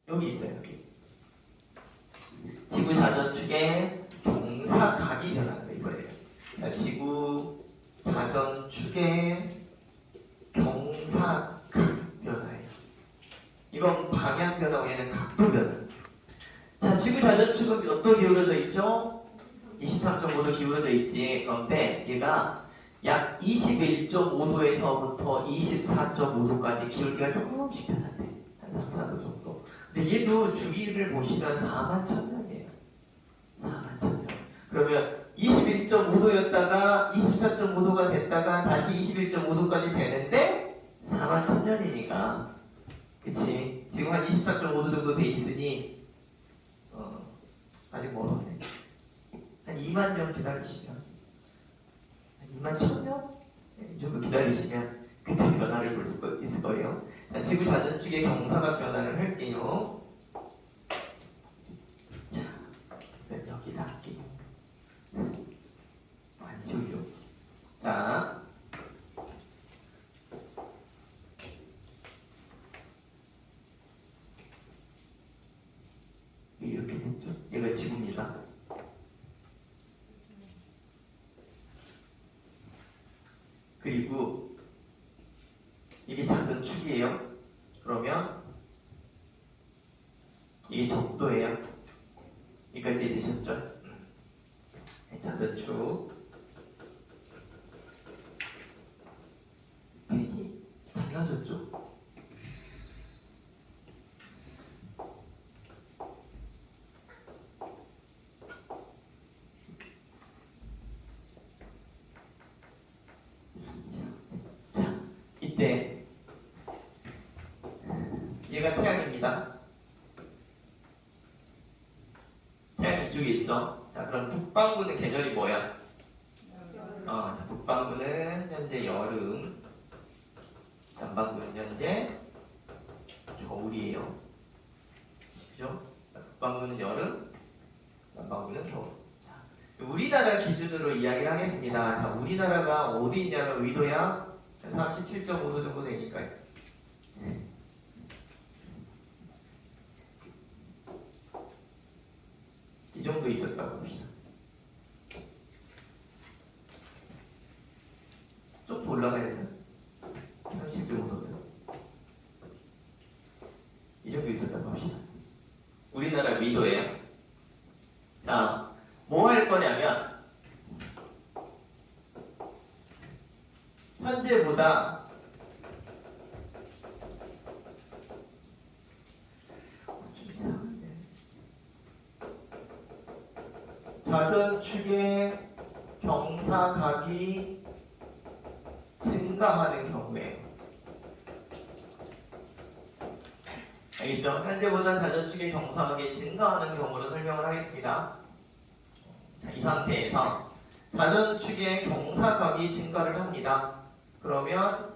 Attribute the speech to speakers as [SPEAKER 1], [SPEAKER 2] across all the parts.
[SPEAKER 1] 여기 있어요. 여기. 지구 자전축의 경사각이 변하는 거 이거예요. 자, 지구 자전축의 경사각 변화예요. 이건 방향 변화고 얘는 각도 변화. 자, 지구 자전축은 몇 도 기울어져 있죠? 23.5도 기울어져 있지. 그런데 얘가 약 21.5도에서부터 24.5도까지 기울기가 조금씩 변한대. 한 3, 4도 정도. 근데 얘도 주기를 보시면 4만 1000년이에요. 4만 1000년. 그러면 21.5도였다가 24.5도가 됐다가 다시 21.5도까지 되는데 4만 1000년이니까 그치? 지금 한 24.5도 정도 돼 있으니 아직 멀었네. 한 2만 년 기다리시면 한 2만 1000년? 이 정도 기다리시면 그때 변화를 볼 수 있을 거예요. 자, 지구 자전축의 경사각 변화를 할게요. 자, 여기다 할게요. 안 지우려. 자, 이렇게 됐죠? 얘가 지구입니다. 그리고 이게 자전축이에요. 그러면 이게 적도예요. 여기까지 되셨죠? 자전축 펜이 달라졌죠? 자, 이때 얘가 태양입니다. 태양 이쪽에 있어. 자, 그럼 북반구는 계절이 뭐야? 자, 북반구는 현재 여름, 남반구는 현재 겨울이에요. 그죠? 북반구는 여름, 남반구는 겨울. 자, 우리나라 기준으로 이야기를 하겠습니다. 자, 우리나라가 어디 있냐면 위도야 37.5도 정도 되니까. 이 정도 있었다고 봅시다. 좀 더 올라가야 되나? 37.5도면 이 정도 있었다고 합시다. 우리나라 위도예요. 자, 뭐 할 거냐면 현재보다 좀 이상한데 자전축의 경사각이 증가하는 경우에 알겠죠? 현재보다 자전축의 경사각이 증가하는 경우로 설명을 하겠습니다. 자, 이 상태에서 자전축의 경사각이 증가를 합니다. 그러면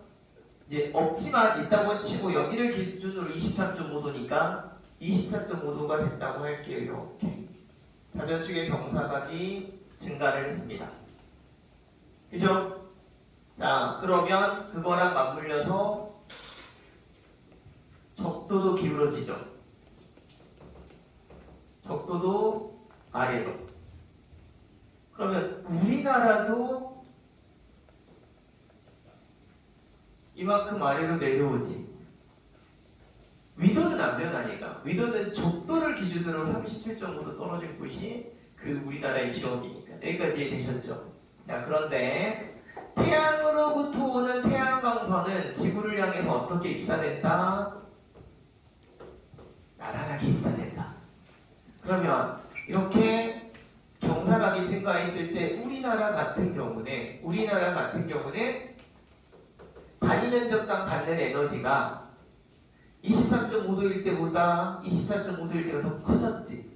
[SPEAKER 1] 이제 없지만 있다고 치고 여기를 기준으로 24.5도니까 24.5도가 됐다고 할게요. 이렇게 자전축의 경사각이 증가를 했습니다. 그죠? 자, 그러면 그거랑 맞물려서 적도도 기울어지죠. 적도도 아래로. 그러면 우리나라도 이만큼 아래로 내려오지. 위도는 안 변하니까. 위도는 적도를 기준으로 37.5도 떨어진 곳이 그 우리나라의 지역이니까. 여기까지 이해되셨죠? 자, 그런데 태양으로부터 오는 태양광선은 지구를 향해서 어떻게 입사된다? 나란하게 입사된다. 그러면 이렇게 경사각이 증가했을 때 우리나라 같은 경우는 단위 면적당 받는 에너지가 23.5도일 때보다 24.5도일 때가 더 커졌지.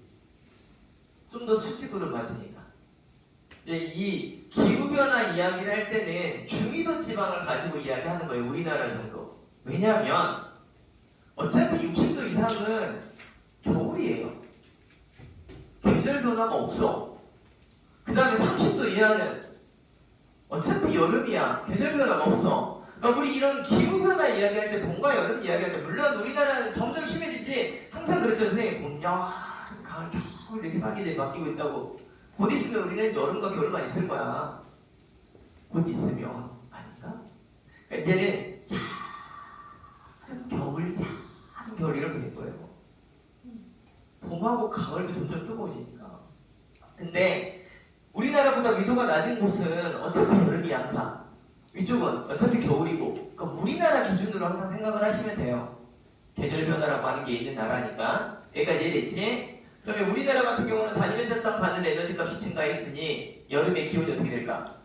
[SPEAKER 1] 좀 더 수직으로 맞으니까. 이제 이 기후변화 이야기를 할 때는 중위도 지방을 가지고 이야기하는 거예요. 우리나라 정도. 왜냐하면 어차피 60도 이상은 겨울이에요. 계절 변화가 없어. 그 다음에 30도 이하는 어차피 여름이야. 계절 변화가 없어. 그러니까 우리 이런 기후변화 이야기할 때 봄과 여름 이야기할 때 물론 우리나라는 점점 심해지죠. 추워지지. 항상 그랬죠, 선생님. 봄, 가을, 겨울 이렇게 사계절이 바뀌고 있다고. 곧 있으면 우리는 여름과 겨울만 있을 거야. 곧 있으면. 아닌가? 그러니까 이제는 야른 겨울, 야른 겨울 이렇게 될 거예요. 봄하고 가을도 점점 뜨거워지니까. 근데 우리나라보다 위도가 낮은 곳은 어차피 여름이 항상, 위쪽은 어차피 겨울이고, 그러니까 우리나라 기준으로 항상 생각을 하시면 돼요. 계절 변화라고 하는 게 있는 나라니까. 여기까지 이해됐지? 그러면 우리나라 같은 경우는 단위메터 땅 받는 에너지 값이 증가했으니 여름에 기온이 어떻게 될까?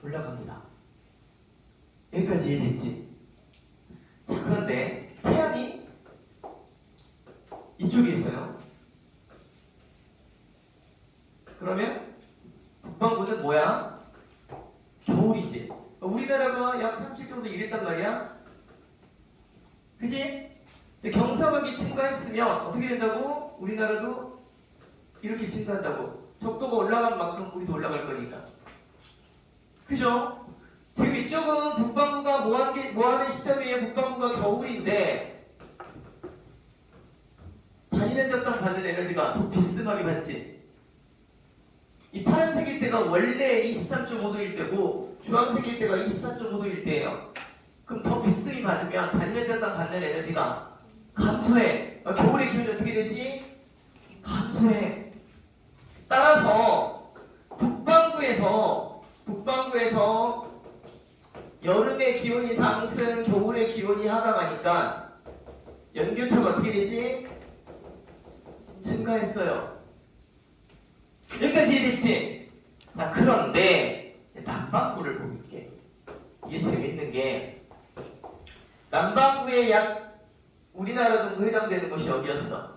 [SPEAKER 1] 올라갑니다. 여기까지 이해됐지? 자, 그런데 태양이 이쪽에 있어요. 그러면 북반구는 뭐야? 겨울이지. 우리나라가 약 30 정도 이랬단 말이야. 그지? 근데 경사각이 증가했으면 어떻게 된다고? 우리나라도 이렇게 증가한다고. 적도가 올라간 만큼 우리도 올라갈 거니까. 그죠? 지금 이쪽은 북반구가 뭐하는 시점이에요? 북반구가 겨울인데 단위면적 땅 받는 에너지가 더 비스듬하게 받지. 이 파란색일 때가 원래 23.5도일 때고 주황색일 때가 24.5도일 때예요. 그럼 더 비스듬히 받으면 단위면적 땅 받는 에너지가 감소해. 겨울의 기온이 어떻게 되지? 감소해. 따라서 북반구에서 여름의 기온이 상승, 겨울의 기온이 하강하니까 연교차가 어떻게 되지? 증가했어요. 여기까지 이해됐지? 자, 그런데 남반구를 볼게. 이게 재밌는 게 남반구에 약 우리나라 정도 해당되는 곳이 여기였어.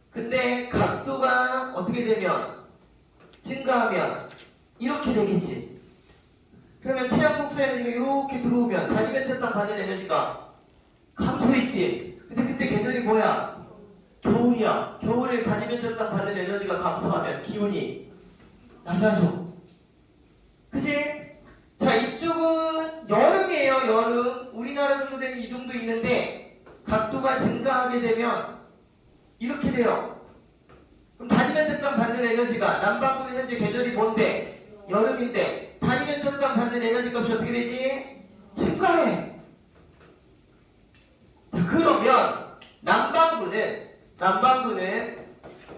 [SPEAKER 1] 근데 각도가 어떻게 되면 증가하면 이렇게 되겠지. 그러면 태양 복사 에너지가 이렇게 들어오면 단위면적 땅 받는 에너지가 감소했지. 근데 그때 계절이 뭐야? 겨울이야. 겨울에 단위면적 땅 받는 에너지가 감소하면 기온이 낮아져. 그지? 자, 이쪽은 여름이에요. 여름. 우리나라 정도 되는 이 정도 있는데 각도가 증가하게 되면 이렇게 돼요. 그럼 단위면적 땅 받는 에너지가 남반구는 현재 계절이 뭔데? 여름인데 단위면적 땅 받는 에너지 값이 어떻게 되지? 증가해. 자, 그러면 남반구는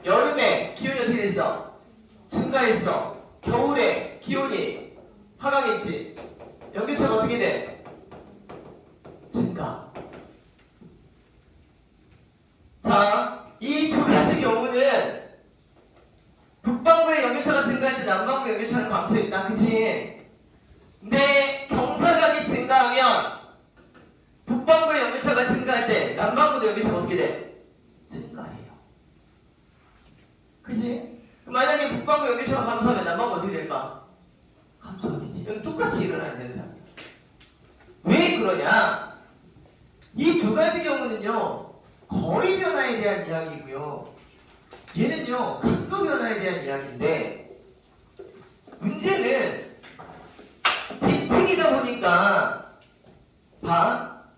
[SPEAKER 1] 여름에 기온이 어떻게 됐어? 증가했어. 겨울에 기온이 하강했지. 연교차가 어떻게 돼? 증가. 자, 이 두 가지 경우는 북반구의 연교차가 증가할 때 남반구의 연교차는 감소했다. 그치? 근데 경사각이 증가하면 북반구의 연교차가 증가할 때 남반구의 연교차가 어떻게 돼? 증가해요. 그치? 만약에 북반구 연교차가 감소하면 남반구 어떻게 될까? 감소하겠지. 이건 똑같이 일어나는 현상이야. 왜 그러냐? 이 두 가지 경우는요, 거리 변화에 대한 이야기고요. 얘는요, 각도 변화에 대한 이야기인데, 문제는 대칭이다 보니까,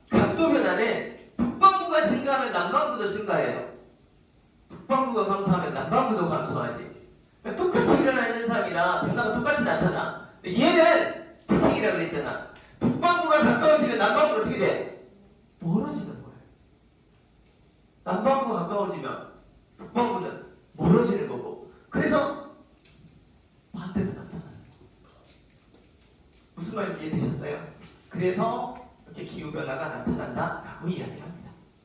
[SPEAKER 1] 각도 변화는 북반구가 증가하면 남반구도 증가해요. 북반구가 감소하면 남반구도 감소하지. 그러니까 똑같이 일어나는 현상이라 변화가 똑같이 나타나. 근데 얘는 대칭이라고 그랬잖아. 북반구가 가까워지면 남반구는 어떻게 돼? 멀어지는 거예요. 남반구가 가까워지면 북반구는 멀어지는 거고. 그래서 반대도 나타나는 거예요. 무슨 말인지 이해되셨어요? 그래서 이렇게 기후변화가 나타난다라고 이야기합니다.